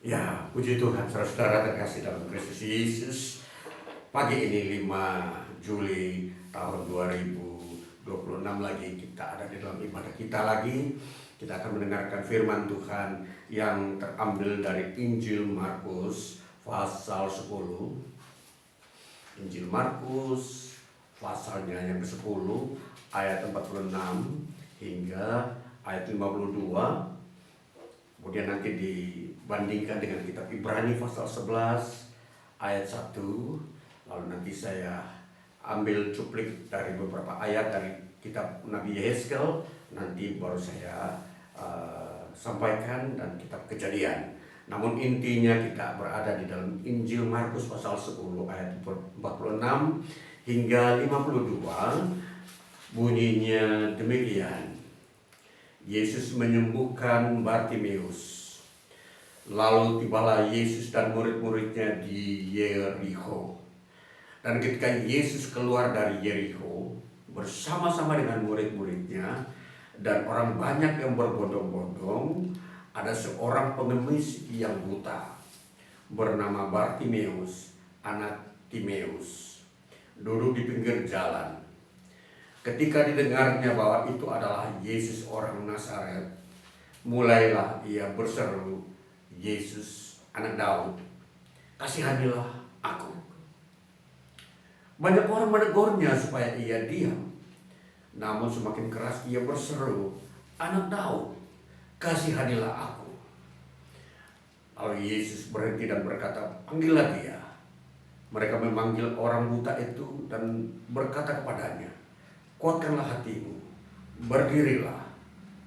Ya, puji Tuhan, saudara terkasih dalam Kristus Yesus. Pagi ini 5 Juli tahun 2026 lagi kita ada di dalam ibadah kita lagi. Kita akan mendengarkan firman Tuhan yang terambil dari Injil Markus pasal 10. Injil Markus pasalnya yang ke-10 ayat 46 hingga ayat 52. Kemudian nanti dibandingkan dengan kitab Ibrani pasal 11 ayat 1. Lalu nanti saya ambil cuplik dari beberapa ayat dari kitab Nabi Yehezkel. Nanti baru saya sampaikan dan kitab Kejadian. Namun intinya kita berada di dalam Injil Markus pasal 10 ayat 46 hingga 52. Bunyinya demikian. Yesus menyembuhkan Bartimeus. Lalu tibalah Yesus dan murid-muridnya di Yerikho. Dan ketika Yesus keluar dari Yerikho bersama-sama dengan murid-muridnya dan orang banyak yang berbondong-bondong, ada seorang pengemis yang buta bernama Bartimeus, anak Timeus, duduk di pinggir jalan. Ketika didengarnya bahwa itu adalah Yesus orang Nazaret, mulailah ia berseru, "Yesus, anak Daud, kasihanilah aku." Banyak orang menegurnya supaya ia diam. Namun semakin keras ia berseru, "Anak Daud, kasihanilah aku." Lalu Yesus berhenti dan berkata, "Panggillah dia." Mereka memanggil orang buta itu dan berkata kepadanya, "Kuatkanlah hatimu, berdirilah,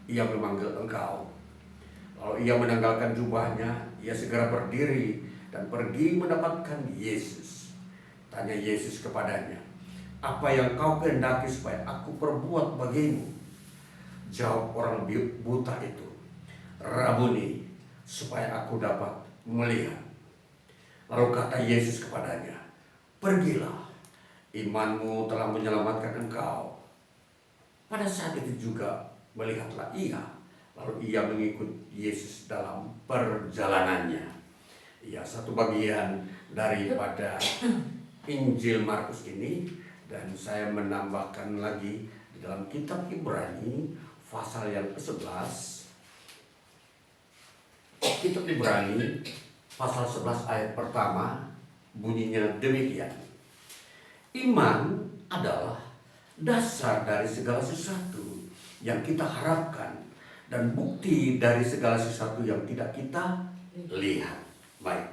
ia memanggil engkau." Lalu ia menanggalkan jubahnya, ia segera berdiri dan pergi mendapatkan Yesus. Tanya Yesus kepadanya, "Apa yang kau kehendaki supaya aku perbuat bagimu?" Jawab orang buta itu, "Rabuni, supaya aku dapat melihat." Lalu kata Yesus kepadanya, "Pergilah, imanmu telah menyelamatkan engkau." Pada saat itu juga melihatlah ia, lalu ia mengikut Yesus dalam perjalanannya. Ya, satu bagian daripada Injil Markus ini, dan saya menambahkan lagi di dalam kitab Ibrani pasal yang ke-11. Kitab Ibrani pasal 11 ayat pertama bunyinya demikian. Iman adalah dasar dari segala sesuatu yang kita harapkan dan bukti dari segala sesuatu yang tidak kita lihat. Baik,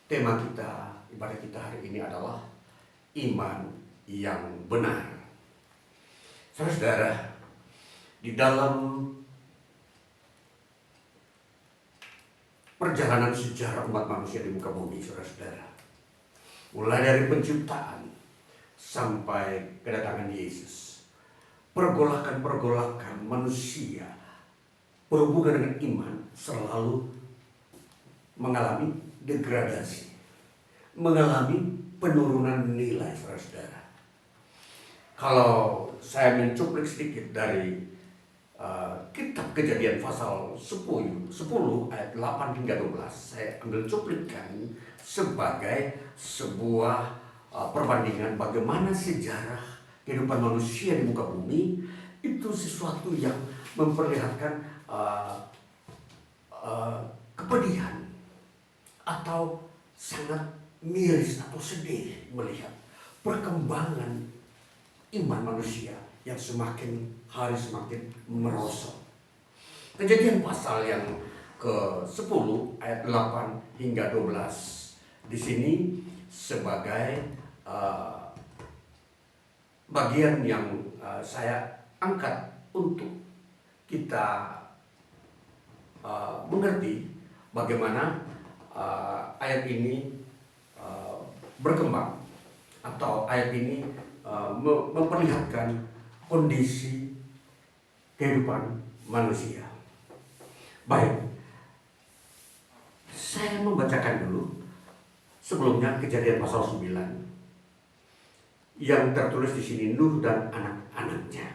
tema kita, ibadah kita hari ini adalah iman yang benar. Saudara, di dalam perjalanan sejarah umat manusia di muka bumi, saudara-saudara, mulai dari penciptaan sampai kedatangan Yesus, pergolakan-pergolakan manusia berhubungan dengan iman selalu mengalami degradasi, mengalami penurunan nilai, saudara-saudara. Kalau saya mencuplik sedikit dari kitab Kejadian pasal 10 ayat 8 hingga 12, saya ambil cuplikan sebagai sebuah perbandingan bagaimana sejarah kehidupan manusia di muka bumi itu sesuatu yang memperlihatkan kepedihan atau sangat miris atau sedih melihat perkembangan iman manusia yang semakin hari semakin merosot. Kejadian pasal yang ke-10 ayat 8 hingga 12 di sini sebagai bagian yang saya angkat untuk kita mengerti bagaimana ayat ini berkembang, atau ayat ini memperlihatkan kondisi kehidupan manusia. Baik, saya membacakan dulu sebelumnya Kejadian pasal 9 yang tertulis di sini, Nuh dan anak-anaknya.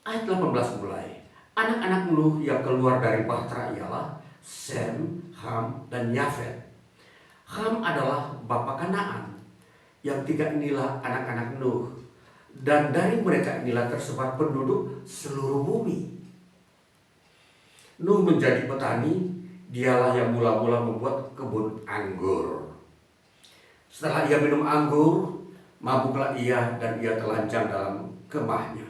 Ayat 18 mulai. Anak-anak Nuh yang keluar dari bahtera ialah Sem, Ham, dan Yafet. Ham adalah bapa Kanaan. Yang tiga inilah anak-anak Nuh. Dan dari mereka inilah tersebar penduduk seluruh bumi. Nuh menjadi petani, dialah yang mula-mula membuat kebun anggur. Setelah ia minum anggur, mabuklah ia dan ia telanjang dalam kemahnya.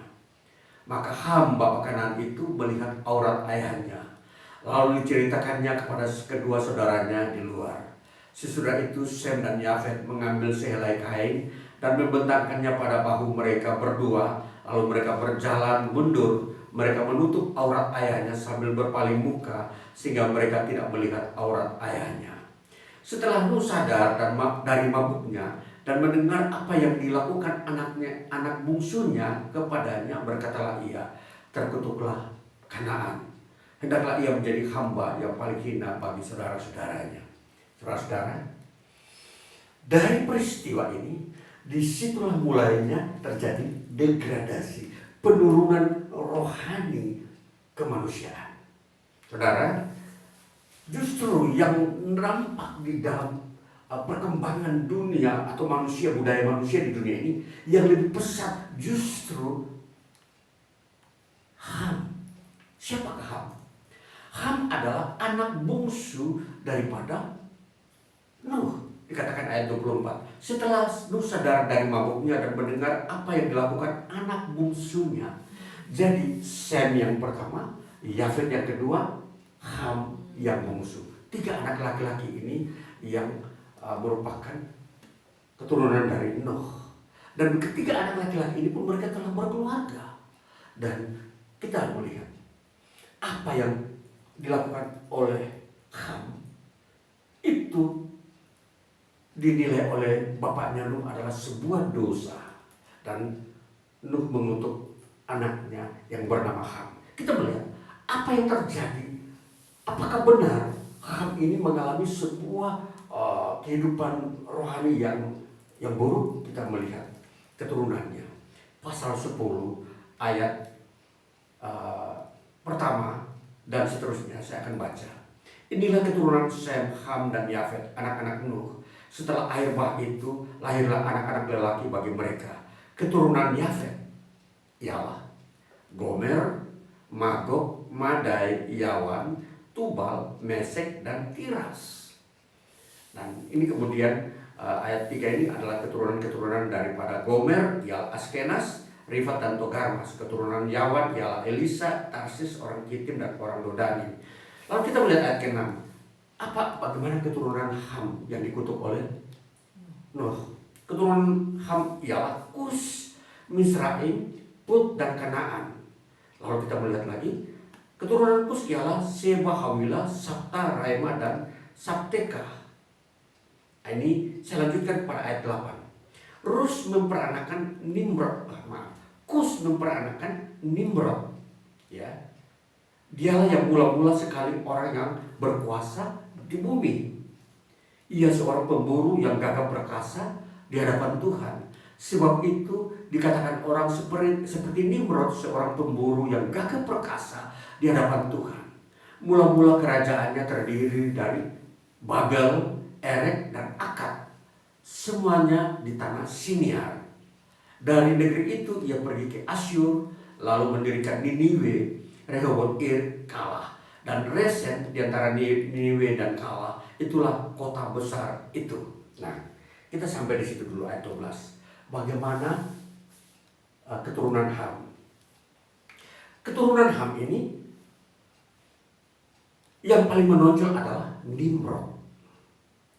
Maka Ham bapa Kanaan itu melihat aurat ayahnya, lalu diceritakannya kepada kedua saudaranya di luar. Sesudah itu Sem dan Yafet mengambil sehelai kain dan membentangkannya pada bahu mereka berdua. Lalu mereka berjalan mundur. Mereka menutup aurat ayahnya sambil berpaling muka, sehingga mereka tidak melihat aurat ayahnya. Setelah Nuh sadar dari mabuknya dan mendengar apa yang dilakukan anak bungsunya kepadanya, berkatalah ia, terkutuklah Kanaan. Hendaklah ia menjadi hamba yang paling hina bagi saudara-saudaranya. Saudara-saudara, dari peristiwa ini, disitulah mulainya terjadi degradasi, penurunan rohani kemanusiaan. Saudara, justru yang nampak di dalam perkembangan dunia atau budaya manusia di dunia ini, yang lebih pesat justru Ham. Siapakah Ham? Ham adalah anak bungsu daripada Nuh. Dikatakan ayat 24. Setelah Nuh sadar dari mabuknya dan mendengar apa yang dilakukan anak bungsunya. Jadi Sem yang pertama, Yafet yang kedua, Ham yang bungsu. Tiga anak laki-laki ini yang merupakan keturunan dari Nuh. Dan ketiga anak laki-laki ini pun mereka telah berkeluarga. Dan kita melihat apa yang dilakukan oleh Ham itu dinilai oleh bapaknya Nuh adalah sebuah dosa. Dan Nuh mengutuk anaknya yang bernama Ham. Kita melihat apa yang terjadi. Apakah benar Ham ini mengalami sebuah kehidupan rohani yang buruk? Kita melihat keturunannya. Pasal 10 ayat pertama dan seterusnya saya akan baca. Inilah keturunan Sem, Ham, dan Yafet, anak-anak Nuh. Setelah air bah itu, lahirlah anak-anak lelaki bagi mereka. Keturunan Yafet ialah Gomer, Magog, Madai, Yawan, Tubal, Mesek, dan Tiras. Dan ini kemudian ayat 3 ini adalah keturunan-keturunan daripada Gomer, ialah Askenas, Rifat, dan Togarmas. Keturunan Yawan ialah Elisa, Tarsis, orang Kitim, dan orang Dodani. Lalu kita melihat ayat ke-6. Bagaimana keturunan Ham yang dikutuk oleh Nuh? Keturunan Ham ialah Kus, Misraim, Put, dan Kanaan. Lalu kita melihat lagi, keturunan Kus ialah Seba, Hawila, Sabta, Raima, dan Sabteka. Ini saya lanjutkan pada ayat 8. Rus memperanakan Nimrod. Kus memperanakan Nimrod. Ya, dialah yang mula-mula sekali orang yang berkuasa di bumi. Ia seorang pemburu yang gagah perkasa di hadapan Tuhan. Sebab itu dikatakan orang seperti Nimrod, seorang pemburu yang gagah perkasa di hadapan Tuhan. Mula-mula kerajaannya terdiri dari Babel, Erek, dan Akkad. Semuanya di tanah Siniar. Dari negeri itu ia pergi ke Asyur, lalu mendirikan Niniwe. Rehoboth kalah, dan Resen di antara Niniwe dan kalah. Itulah kota besar itu. Nah, kita sampai di situ dulu ayat 12. Bagaimana keturunan Ham? Keturunan Ham ini yang paling menonjol adalah Nimrod.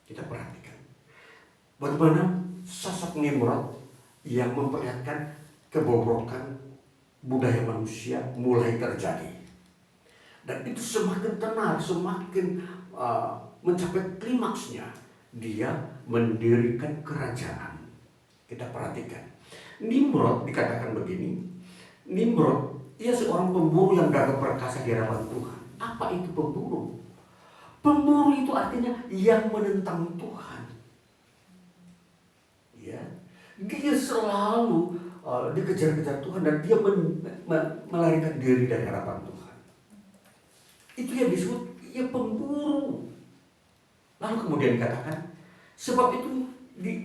Kita perhatikan bagaimana sosok Nimrod yang memperlihatkan kebobrokan budaya manusia mulai terjadi. Dan itu semakin tenar, semakin mencapai klimaksnya. Dia mendirikan kerajaan. Kita perhatikan. Nimrod dikatakan begini. Nimrod, ia seorang pemburu yang gagah perkasa di hadapan Tuhan. Apa itu pemburu? Pemburu itu artinya yang menentang Tuhan. Ya, dia selalu dikejar-kejar Tuhan dan dia melarikan diri dari hadapan Tuhan. Itu yang disebut ia pemburu. Lalu kemudian dikatakan, sebab itu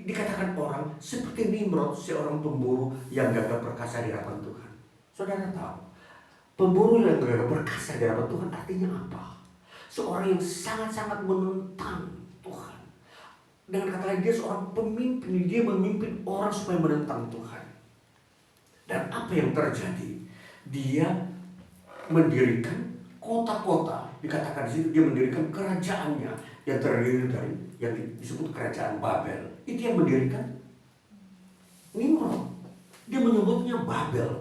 dikatakan orang seperti Nimrod, seorang pemburu yang gagah perkasa di hadapan Tuhan. Saudara tahu, pemburu yang gagah perkasa di hadapan Tuhan artinya apa? Seorang yang sangat-sangat menentang Tuhan. Dengan kata lain, dia seorang pemimpin, dia memimpin orang supaya menentang Tuhan. Dan apa yang terjadi? Dia mendirikan kota-kota, dikatakan di situ dia mendirikan kerajaannya yang terdiri dari yang disebut kerajaan Babel. Itu yang mendirikan Nimrod. Dia menyebutnya Babel.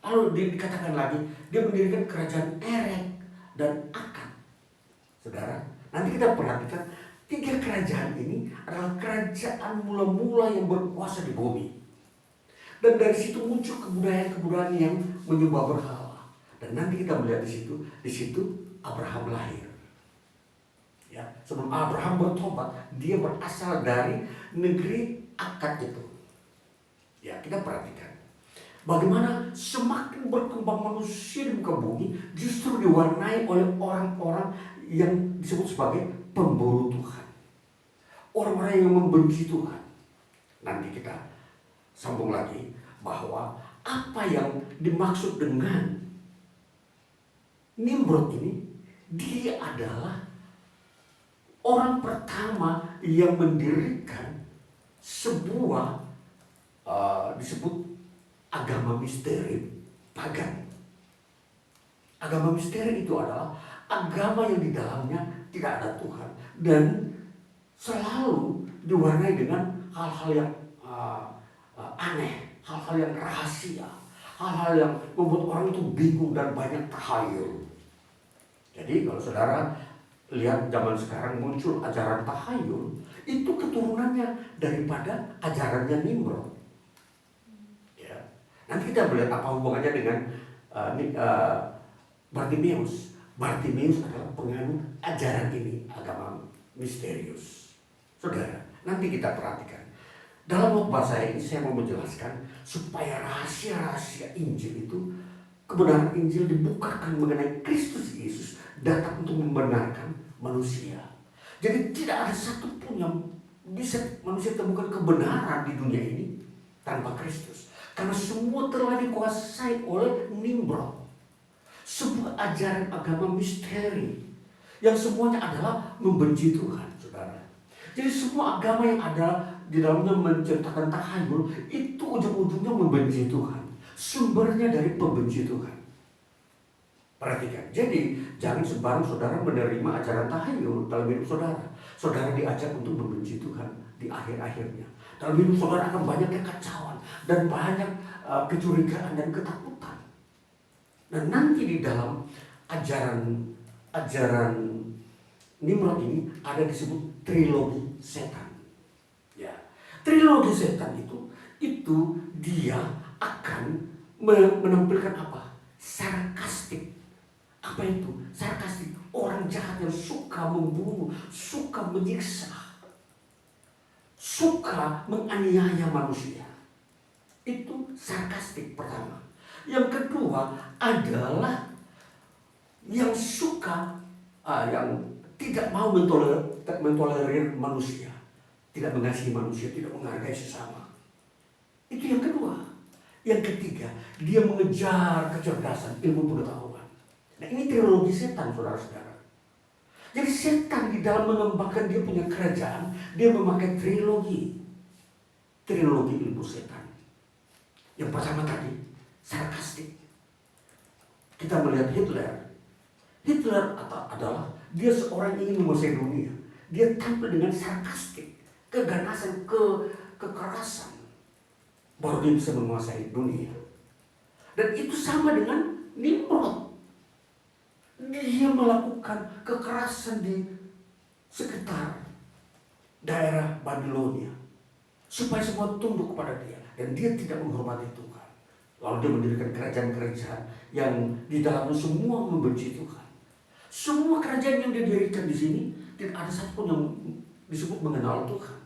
Lalu dikatakan lagi, dia mendirikan kerajaan Erek dan Akkad. Saudara, nanti kita perhatikan 3 kerajaan ini adalah kerajaan mula-mula yang berkuasa di bumi. Dan dari situ muncul kebudayaan-kebudayaan yang menyembah berhala. Dan nanti kita melihat di situ Abraham lahir. Ya, sebelum Abraham bertobat, dia berasal dari negeri Akkad itu. Ya, kita perhatikan bagaimana semakin berkembang manusia di muka bumi justru diwarnai oleh orang-orang yang disebut sebagai pemburu Tuhan. Orang-orang yang membenci Tuhan. Nanti kita sambung lagi bahwa apa yang dimaksud dengan Nimrod ini, dia adalah orang pertama yang mendirikan sebuah disebut agama misteri pagan. Agama misteri itu adalah agama yang di dalamnya tidak ada Tuhan dan selalu diwarnai dengan hal-hal yang aneh, hal-hal yang rahasia, hal-hal yang membuat orang itu bingung dan banyak tahayul. Jadi kalau saudara lihat zaman sekarang muncul ajaran tahayul, itu keturunannya daripada ajarannya Nimrod. Ya. Nanti kita melihat apa hubungannya dengan Bartimeus. Bartimeus adalah penganut ajaran ini, agama misterius. Saudara, nanti kita perhatikan. Dalam khotbah saya ini saya mau menjelaskan supaya rahasia-rahasia Injil itu, kebenaran Injil dibukakan mengenai Kristus Yesus datang untuk membenarkan manusia. Jadi tidak ada satupun yang bisa manusia temukan kebenaran di dunia ini tanpa Kristus. Karena semua telah dikuasai oleh Nimrod. Sebuah ajaran agama misteri yang semuanya adalah membenci Tuhan, saudara. Jadi semua agama yang ada di dalamnya menceritakan tahayul itu ujung-ujungnya membenci Tuhan. Sumbernya dari pembenci Tuhan. Perhatikan, jadi jangan sembarang saudara menerima ajaran tahayul dalam hidup saudara. Saudara diajak untuk membenci Tuhan di akhir-akhirnya. Dalam hidup saudara akan banyak kekacauan dan banyak kecurigaan dan ketakutan. Dan nanti di dalam ajaran Nimrod ini ada disebut trilogi setan. Ya, trilogi setan itu dia akan menampilkan apa? Sarkastik. Apa itu? Sarkastik. Orang jahat yang suka membunuh, suka menyiksa, suka menganiaya manusia. Itu sarkastik pertama. Yang kedua adalah yang suka, yang tidak mau mentolerir manusia, tidak mengasihi manusia, tidak menghargai sesama. Itu yang kedua. Yang ketiga, dia mengejar kecerdasan, ilmu pengetahuan. Nah, ini trilogi setan, saudara-saudara. Jadi setan di dalam mengembangkan dia punya kerajaan, dia memakai trilogi ilmu setan. Yang pertama tadi, sarkastik. Kita melihat Hitler adalah dia seorang yang ingin menguasai dunia. Dia tampil dengan sarkastik, keganasan, kekerasan. Baru dia bisa menguasai dunia. Dan itu sama dengan Nimrod. Dia melakukan kekerasan di sekitar daerah Babilonia supaya semua tunduk kepada dia. Dan dia tidak menghormati Tuhan. Lalu dia mendirikan kerajaan-kerajaan yang di dalamnya semua membenci Tuhan. Semua kerajaan yang dia dirikan di sini tidak ada satupun yang disebut mengenal Tuhan.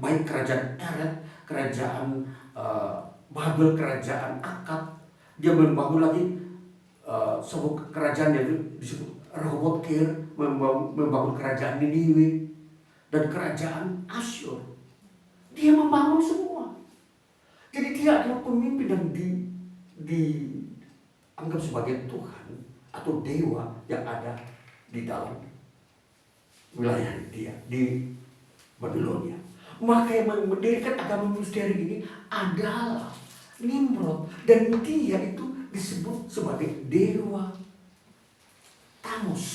Baik kerajaan Erek, kerajaan Babel, kerajaan Akkad. Dia membangun lagi sebuah kerajaan yang disebut Rehoboth Kir, membangun kerajaan Niniwe. dan kerajaan Asyur. Dia membangun semua. Jadi dia adalah pemimpin yang dianggap sebagai Tuhan atau dewa yang ada di dalam wilayah dia di Babilonia. Maka yang mendirikan agama misteri ini adalah Nimrod, dan dia itu disebut sebagai dewa Tamus.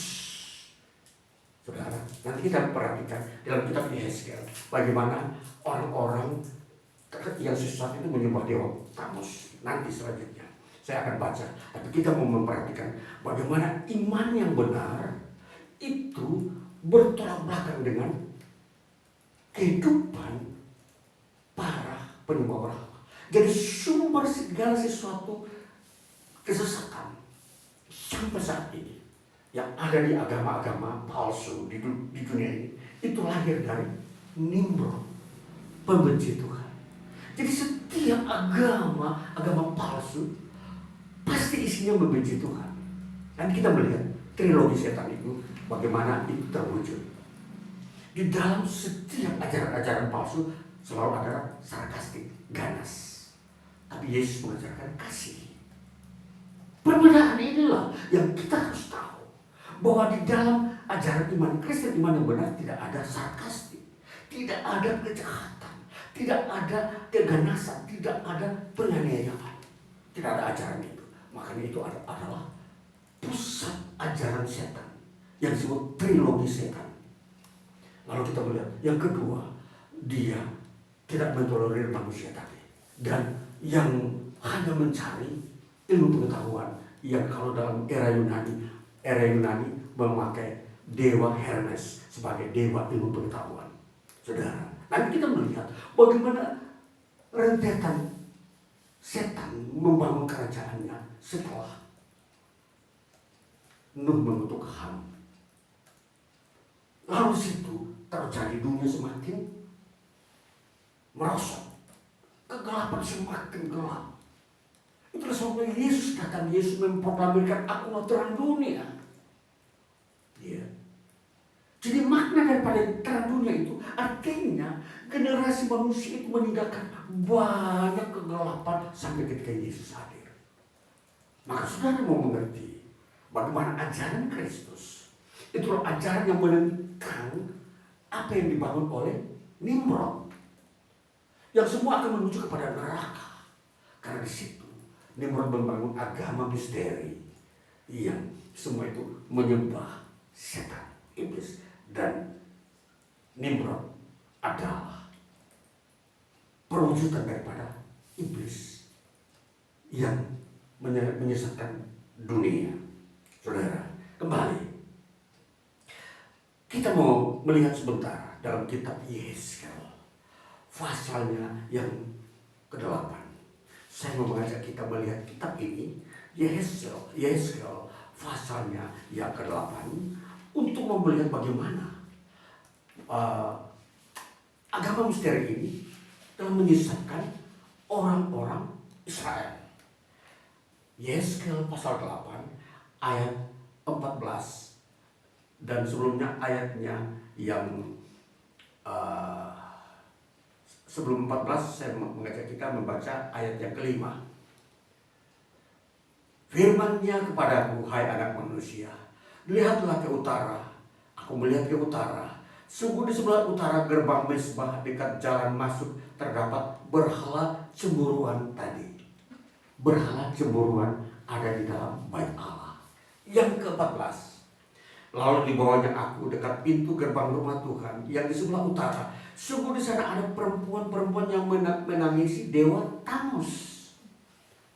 Saudara, nanti kita perhatikan dalam kitab Yehezkiel bagaimana orang-orang yang sesat itu menyembah dewa Tamus. Nanti selanjutnya saya akan baca, tapi kita mau memperhatikan bagaimana iman yang benar itu bertolak belakang dengan kehidupan para penyembah berhala. Jadi sumber segala sesuatu kesesatan sampai saat ini yang ada di agama-agama palsu di dunia ini, itu lahir dari Nimrod, pembenci Tuhan. Jadi setiap agama palsu pasti isinya membenci Tuhan. Dan kita melihat trilogi setan itu bagaimana itu terwujud. Di dalam setiap ajaran-ajaran palsu selalu ada sarkastik, ganas. Tapi Yesus mengajarkan kasih. Perbedaan inilah yang kita harus tahu, bahwa di dalam ajaran iman Kristen, iman yang benar, tidak ada sarkastik, tidak ada kejahatan, tidak ada keganasan, tidak ada penganiayaan. Tidak ada ajaran itu. Makanya itu adalah pusat ajaran setan yang disebut trilogi setan. Lalu kita melihat yang kedua, dia tidak mentolerir manusia tadi, dan yang hanya mencari ilmu pengetahuan, yang kalau dalam era Yunani memakai dewa Hermes sebagai dewa ilmu pengetahuan. Saudara, nanti kita melihat bagaimana rentetan setan membangun kerajaannya setelah Nuh mengutuk Ham. Lalu situ terjadi dunia semakin merosot, kegelapan semakin gelap. Itulah sebabnya Yesus datang. Yesus memproklamirkan, akulah terang dunia. Ya. Jadi makna daripada terang dunia itu artinya generasi manusia itu meninggalkan banyak kegelapan sampai ketika Yesus hadir. Maka saudara mau mengerti bagaimana ajaran Kristus, itulah ajaran yang menentang apa yang dibangun oleh Nimrod, yang semua akan menuju kepada neraka. Karena di situ Nimrod membangun agama misteri yang semua itu menyembah setan, iblis, dan Nimrod adalah perwujudan daripada iblis yang menyesatkan dunia. Saudara, kembali kita mau melihat sebentar dalam kitab Yehezkiel, pasalnya yang ke-8. Saya mau mengajak kita melihat kitab ini, Yehezkiel pasalnya yang ke-8, untuk melihat bagaimana agama misteri ini telah menyesatkan orang-orang Israel. Yehezkiel pasal 8 ayat 14, dan sebelumnya ayatnya yang sebelum 14 saya mengajak kita membaca ayat yang ke-5. Firman-Nya kepadaku, hai anak manusia, lihatlah ke utara. Aku melihat ke utara. Sungguh di sebelah utara gerbang mezbah dekat jalan masuk terdapat berhala cemburuan tadi. Berhala cemburuan ada di dalam bait Allah. Yang ke-14. Lalu dibawanya aku dekat pintu gerbang rumah Tuhan yang di sebelah utara. Sungguh di sana ada perempuan-perempuan yang menangisi dewa Tamus.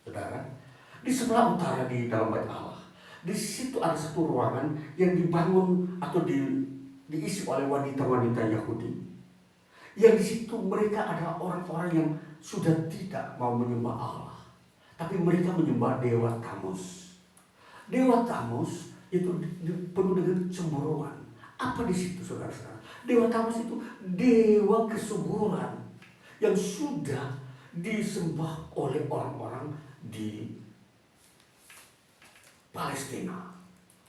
Saudara, di sebelah utara di dalam bait Allah, di situ ada satu ruangan yang dibangun atau diisi oleh wanita-wanita Yahudi. Yang di situ mereka adalah orang-orang yang sudah tidak mau menyembah Allah, tapi mereka menyembah dewa Tamus. Dewa Tamus itu penuh dengan cemburuan. Apa di situ, saudara-saudara? Dewa Tamus itu dewa kesuburan yang sudah disembah oleh orang-orang di Palestina.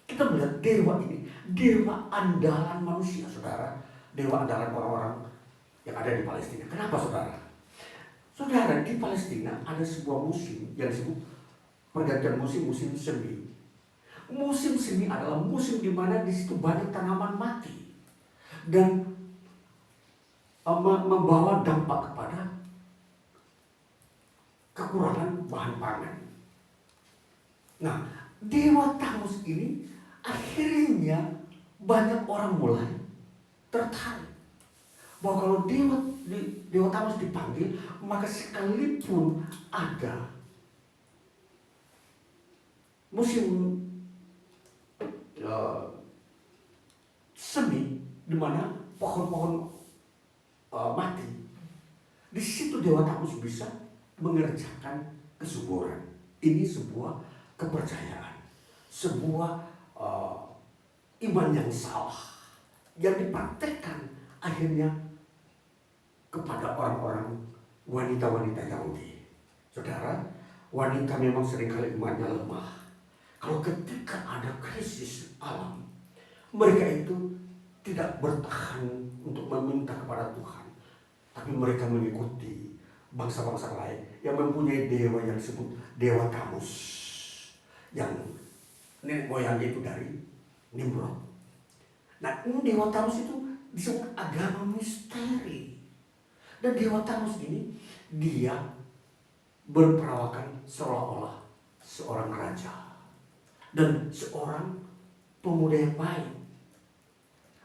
Kita melihat dewa ini, dewa andalan manusia, saudara. dewa andalan orang-orang yang ada di Palestina. Kenapa saudara? Saudara, di Palestina ada sebuah musim yang disebut pergantian musim semi. Musim semi adalah musim di mana di situ banyak tanaman mati dan membawa dampak kepada kekurangan bahan pangan. Nah, dewa Tamus ini akhirnya banyak orang mulai tertarik bahwa kalau dewa Tamus dipanggil, maka sekalipun ada musim semi di mana pohon-pohon mati, di situ dewa Tamus bisa mengerjakan kesuburan. Ini sebuah kepercayaan, sebuah iman yang salah yang dipraktekkan akhirnya kepada orang-orang wanita-wanita Yahudi. Saudara, wanita memang seringkali imannya lemah. Kalau ketika ada krisis alam, mereka itu tidak bertahan untuk meminta kepada Tuhan, tapi mereka mengikuti bangsa-bangsa lain yang mempunyai dewa yang disebut dewa Tamus, yang nenek moyangnya itu dari Nimrod. Nah, dewa Tamus itu disebut agama misteri. Dan dewa Tamus ini dia berperawakan seolah-olah seorang raja dan seorang pemuda yang baik.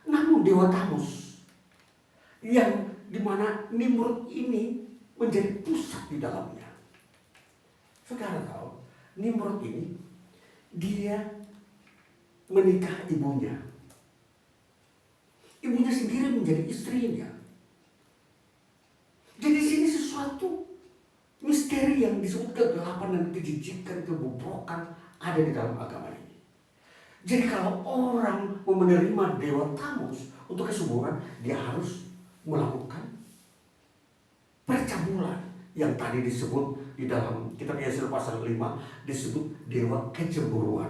Namun dewa Tamus yang dimana Nimrod ini menjadi pusat di dalamnya. Saudara tahu, Nimrod ini dia menikah ibunya. Ibunya sendiri menjadi istrinya. Jadi sini sesuatu misteri yang disebut kegelapan dan kejijikan, kebobrokan ada di dalam agama ini. Jadi kalau orang menerima dewa Tamus untuk kesuburan, dia harus melakukan percabulan yang tadi disebut di dalam kitab Yesaya pasal 5 disebut dewa kecemburuan.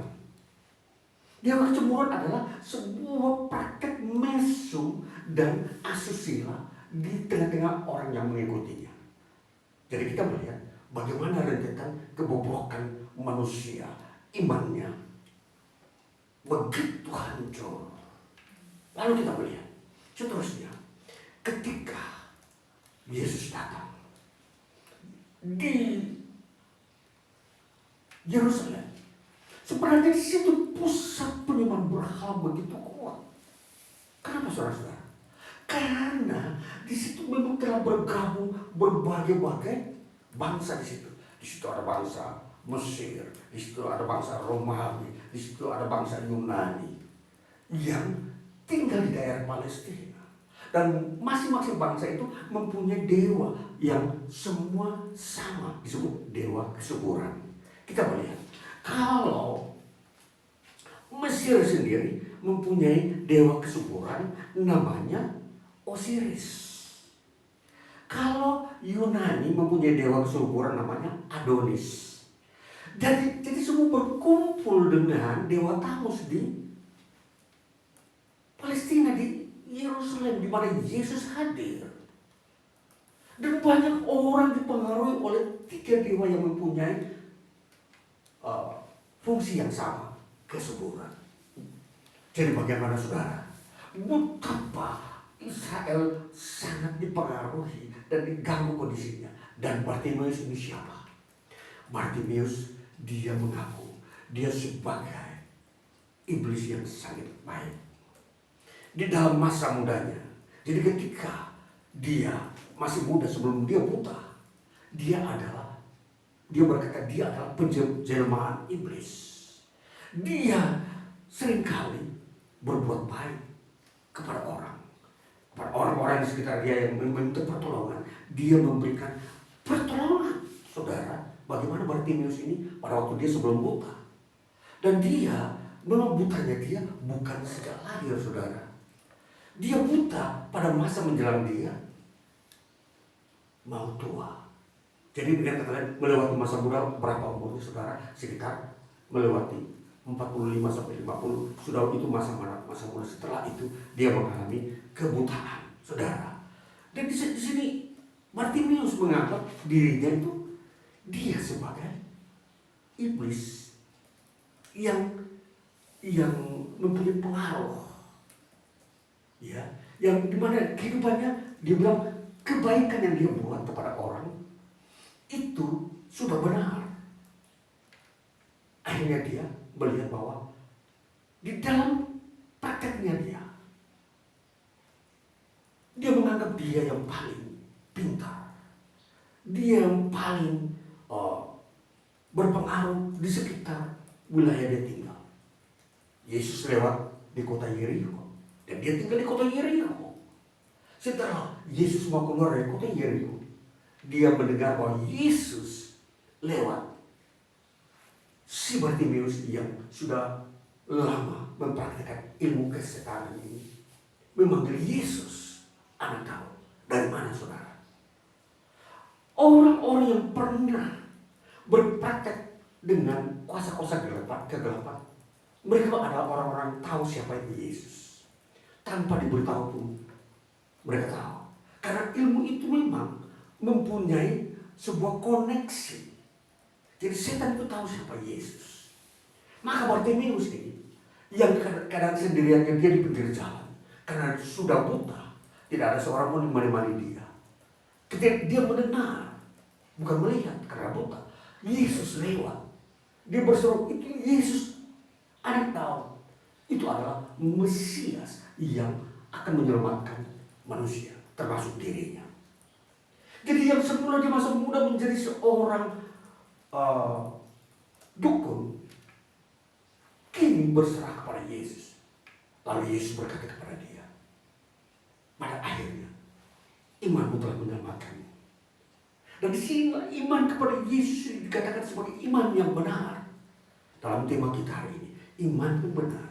Dewa kecemburuan adalah sebuah praktek mesum dan asusila di tengah-tengah orang yang mengikutinya. Jadi kita melihat bagaimana rentetan kebobrokan manusia, imannya begitu hancur. Lalu kita melihat seterusnya ketika Yesus datang di Yerusalem, sebenarnya di situ pusat penyembahan berhala begitu kuat. Kenapa saudara-saudara? Karena di situ memang telah bergabung berbagai-bagai bangsa di situ. Di situ ada bangsa Mesir, di situ ada bangsa Romawi, di situ ada bangsa Yunani yang tinggal di daerah Palestina. Dan masing-masing bangsa itu mempunyai dewa yang semua sama, disebut dewa kesuburan. Kita melihat kalau Mesir sendiri mempunyai dewa kesuburan namanya Osiris. Kalau Yunani mempunyai dewa kesuburan namanya Adonis. Jadi semua berkumpul dengan dewa Tamus di Palestina, di Yerusalem, di mana Yesus hadir. Dan banyak orang dipengaruhi oleh tiga dewa yang mempunyai fungsi yang sama, kesuburan. Jadi bagaimana saudara? Betapa Israel sangat dipengaruhi dan diganggu kondisinya. Dan Bartimeus ini siapa? Bartimeus dia mengaku dia sebagai iblis yang sangat baik di dalam masa mudanya. Jadi ketika dia masih muda sebelum dia buta, dia berkata dia adalah penjelmaan iblis. Dia seringkali berbuat baik kepada orang-orang di sekitar dia yang meminta pertolongan. Dia memberikan pertolongan. Saudara, bagaimana Bartimeus ini pada waktu dia sebelum buta. Dan dia, memang butanya dia bukan sejak lahir, saudara. Dia buta pada masa menjelang dia mau tua. Jadi dengan kata lain melewati masa muda, berapa umurnya saudara? Sekitar melewati 45 sampai 50, sudah itu masa muda. Setelah itu dia mengalami kebutaan, saudara. Dan di sini Bartimeus menganggap dirinya itu dia sebagai iblis yang mempunyai pengaruh, ya, yang dimana kehidupannya dia bilang kebaikan yang dia buat kepada orang itu sudah benar. Akhirnya dia melihat bahwa di dalam prakteknya dia menganggap dia yang paling pintar, dia yang paling berpengaruh di sekitar wilayah dia tinggal. Yesus lewat di kota Yeriko dan dia tinggal di kota Yeriko. Setelah Yesus mau keluar dari kota Yeriko, dia mendengar bahwa Yesus lewat. Si Bartimeus yang sudah lama mempraktikkan ilmu kesetanan ini memanggil Yesus, Anak Daud. Dari mana, saudara? Orang-orang yang pernah berpraktek dengan kuasa-kuasa kegelapan, mereka adalah orang-orang tahu siapa itu Yesus. Tanpa diberitahu pun mereka tahu. Karena ilmu itu memang mempunyai sebuah koneksi. Jadi setan itu tahu siapa Yesus. Maka Bartimeus ini yang kadang sendiriannya dia di pinggir jalan karena sudah buta, tidak ada seorang pun yang menemani dia. Ketika dia mendengar, bukan melihat karena buta, Yesus lewat. Dia berseru, itu Yesus, Anak Daud. Itu adalah Mesias yang akan menyelamatkan manusia, termasuk dirinya. Jadi yang semula di masa muda menjadi seorang dukun, kini berserah kepada Yesus. Lalu Yesus berkata kepada dia, pada akhirnya imanmu telah menyelamatkanmu. Dan di sini iman kepada Yesus dikatakan sebagai iman yang benar. Dalam tema kita hari ini, iman yang benar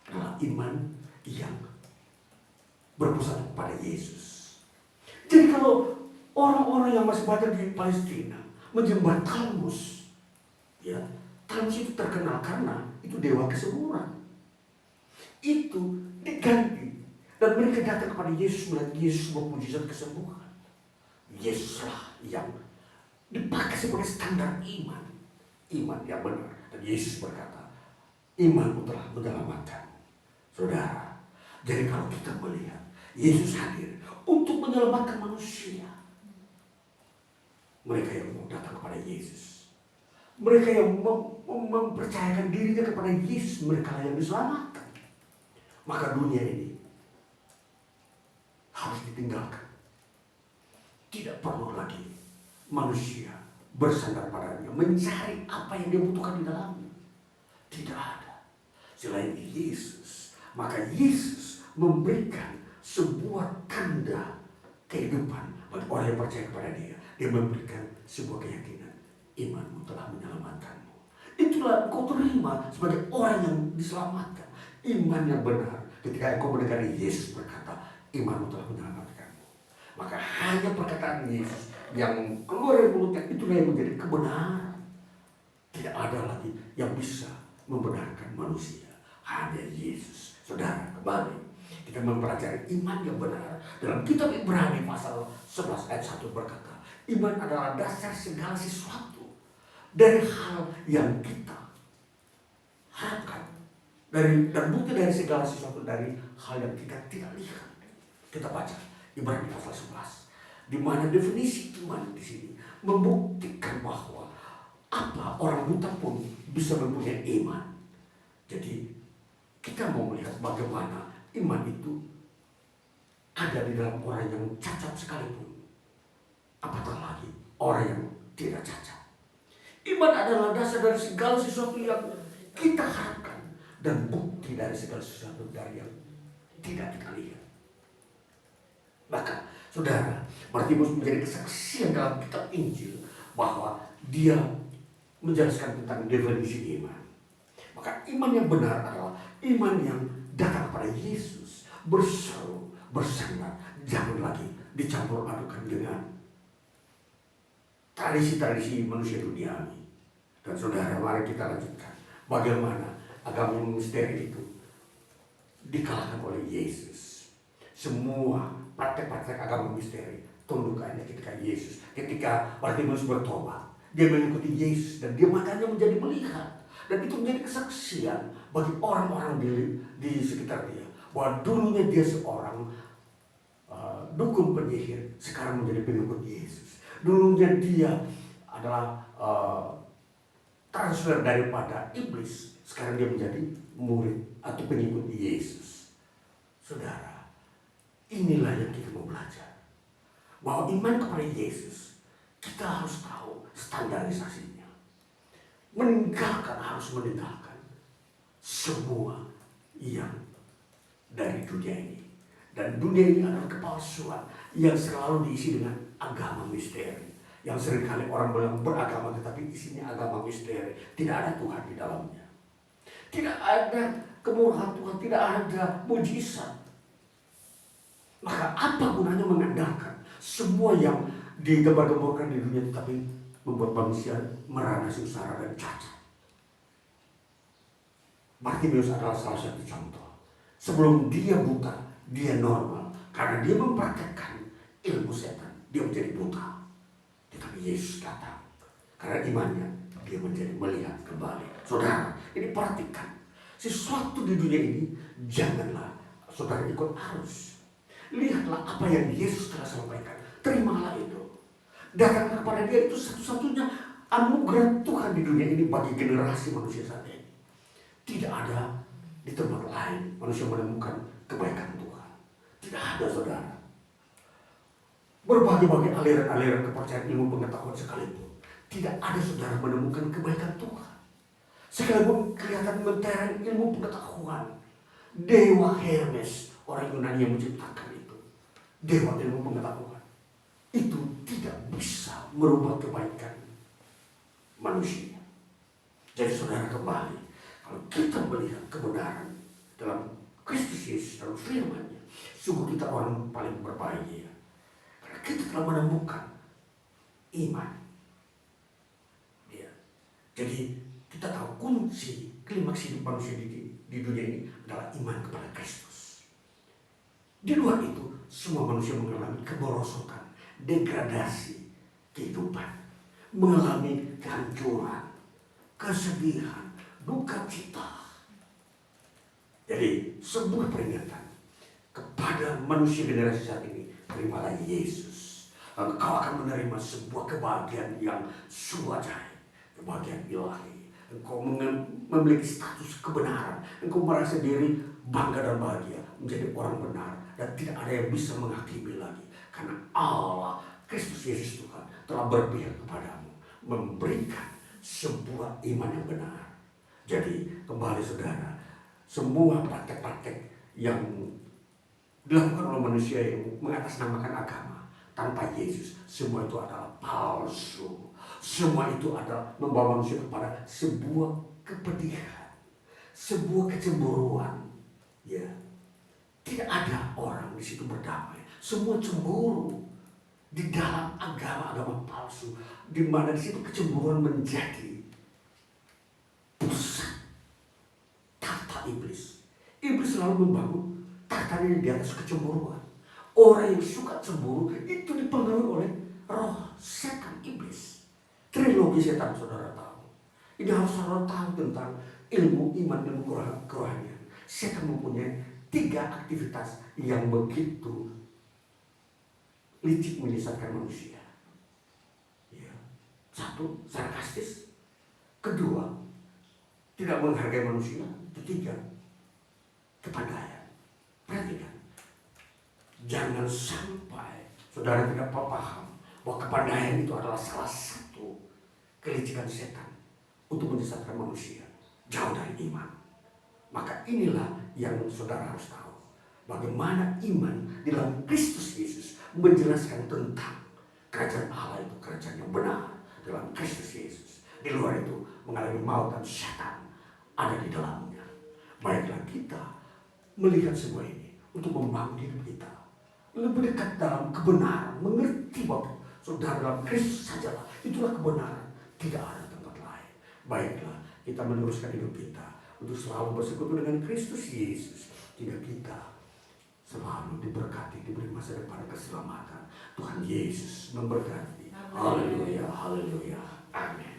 adalah iman yang berpusat pada Yesus. Jadi kalau orang-orang yang masih belajar di Palestina menyembah Talmus, ya, Talmus itu terkenal karena itu dewa kesuburan. Itu diganti dan mereka datang kepada Yesus melihat Yesus mukjizat kesembuhan. Yesuslah yang dipakai sebagai standar iman yang benar. Dan Yesus berkata, imanmu telah menyelamatkan. Saudara, jadi kalau kita melihat Yesus hadir untuk menyelamatkan manusia, mereka yang mau datang kepada Yesus, mereka yang mempercayakan dirinya kepada Yesus, mereka yang diselamatkan. Maka dunia ini harus ditinggalkan. Tidak perlu lagi manusia bersandar padanya, mencari apa yang dia butuhkan di dalamnya. Tidak ada selain Yesus. Maka Yesus memberikan sebuah tanda kehidupan bagi orang yang percaya kepada dia. Dia memberikan sebuah keyakinan, imanmu telah menyelamatkanmu. Itulah engkau terima sebagai orang yang diselamatkan. Iman yang benar ketika engkau mendengar Yesus berkata, imanmu telah menyelamatkanmu. Maka hanya perkataan Yesus yang keluar dari mulutnya itulah yang menjadi kebenaran. Tidak ada lagi yang bisa membenarkan manusia, hanya Yesus. Saudara, kembali kita mempelajari iman yang benar. Dalam kitab Ibrani pasal 11 ayat 1 berkata, iman adalah dasar segala sesuatu dari hal yang kita harapkan, dan bukti dari segala sesuatu dari hal yang kita tidak lihat. Kita baca Ibrani pasal 11, di mana definisi iman di sini membuktikan bahwa apa orang buta pun bisa mempunyai iman. Jadi kita mau melihat bagaimana iman itu ada di dalam orang yang cacat sekalipun, apatah lagi orang yang tidak cacat. Iman adalah dasar dari segala sesuatu yang kita harapkan dan bukti dari segala sesuatu dari yang tidak kita lihat. Maka saudara, Bartimeus menjadi kesaksian dalam kitab Injil bahwa dia menjelaskan tentang definisi iman. Maka iman yang benar adalah iman yang datang kepada Yesus, berseru, bersandar, jangan lagi dicampur adukan dengan tradisi-tradisi manusia duniawi. Dan saudara, mari kita lanjutkan bagaimana agama misteri itu dikalahkan oleh Yesus. Semua praktek-praktek agama misteri tundukannya ketika Yesus, ketika Bartimeus bertobat, dia mengikuti Yesus dan dia matanya menjadi melihat, dan itu menjadi kesaksian bagi orang-orang di sekitar dia bahwa dulunya dia seorang dukun penyihir, sekarang menjadi pengikut Yesus. Dulunya dia adalah transfer daripada iblis, sekarang dia menjadi murid atau pengikut Yesus. Saudara, inilah yang kita mau belajar, bahwa iman kepada Yesus kita harus tahu standarisasinya. Harus meninggalkan semua yang dari dunia ini. Dan dunia ini adalah kepalsuan yang selalu diisi dengan agama misteri. Yang seringkali orang bilang beragama tetapi isinya agama misteri. Tidak ada Tuhan di dalamnya. Tidak ada kemurahan Tuhan, tidak ada mujizat. Maka apa gunanya mengandalkan semua yang digembar-gemborkan di dunia tetapi membuat manusia merana, sengsara dan cacat. Bartimeus adalah salah satu contoh. Sebelum dia buta, dia normal. Karena dia mempraktekkan ilmu setan, dia menjadi buta. Tetapi Yesus datang. Karena imannya, dia menjadi melihat kembali. Saudara, ini perhatikan. Sesuatu di dunia ini, janganlah saudara ikut arus. Lihatlah apa yang Yesus telah sampaikan. Terimalah itu. Datang kepada dia itu satu-satunya anugerah Tuhan di dunia ini bagi generasi manusia saat ini. Tidak ada di tempat lain manusia menemukan kebaikan Tuhan. Tidak ada, saudara. Berbagai-bagai aliran-aliran kepercayaan ilmu pengetahuan sekalipun, tidak ada saudara menemukan kebaikan Tuhan. Sekalipun kelihatan mentereng ilmu pengetahuan, dewa Hermes, orang Yunani yang menciptakan itu, dewa ilmu pengetahuan, itu tidak bisa merubah kebaikan manusia. Jadi saudara, kembali, kalau kita melihat kebenaran dalam Kristus Yesus, dalam firman-Nya, sungguh kita orang paling berbahagia. Karena kita telah menemukan iman. Ya. Jadi kita tahu kunci klimaks hidup manusia di dunia ini adalah iman kepada Kristus. Di luar itu, semua manusia mengalami kemerosotan, degradasi kehidupan, mengalami kehancuran, kesedihan, duka cita. Jadi sebuah peringatan kepada manusia generasi saat ini, terimalah Yesus. Engkau akan menerima sebuah kebahagiaan yang suajaib, kebahagiaan ilahi. Engkau memiliki status kebenaran. Engkau merasa diri bangga dan bahagia menjadi orang benar, dan tidak ada yang bisa menghakimi lagi. Karena Allah, Kristus Yesus Tuhan, telah berpihak kepadamu, memberikan sebuah iman yang benar. Jadi kembali saudara, semua praktek-praktek yang dilakukan oleh manusia yang mengatasnamakan agama tanpa Yesus, semua itu adalah palsu. Semua itu adalah membawa manusia kepada sebuah kepedihan, sebuah kecemburuan. Ya, tidak ada orang di situ berdamai. Semua cemburu di dalam agama-agama palsu, di mana di situ kecemburuan menjadi pusat tata iblis. Iblis selalu membangun tatanya di atas kecemburuan. Orang yang suka cemburu itu dipengaruhi oleh roh setan iblis. Trilogi setan, saudara tahu. Ini harus saudara tahu tentang ilmu iman dan kerohanian. Setan mempunyai 3 aktivitas yang begitu licik menyesatkan manusia. Ya. 1, sarkastis. 2, tidak menghargai manusia. 3, kepandaian. Perhatikan, jangan sampai saudara tidak paham bahwa kepandaian itu adalah salah satu kelicikan setan untuk menyesatkan manusia jauh dari iman. Maka inilah yang saudara harus tahu, bagaimana iman di dalam Kristus Yesus menjelaskan tentang kerajaan Allah itu kerajaan yang benar dalam Kristus Yesus. Di luar itu mengalami maut dan setan ada di dalamnya. Baiklah kita melihat semua ini untuk membangun hidup kita lebih dekat dalam kebenaran, mengerti bahwa saudara dalam Kristus sajalah itulah kebenaran, tidak ada tempat lain. Baiklah kita meneruskan hidup kita untuk selalu bersekutu dengan Kristus Yesus, sehingga kita selalu diberkati, diberi masa depan keselamatan. Tuhan Yesus memberkati. Haleluya, haleluya, amin.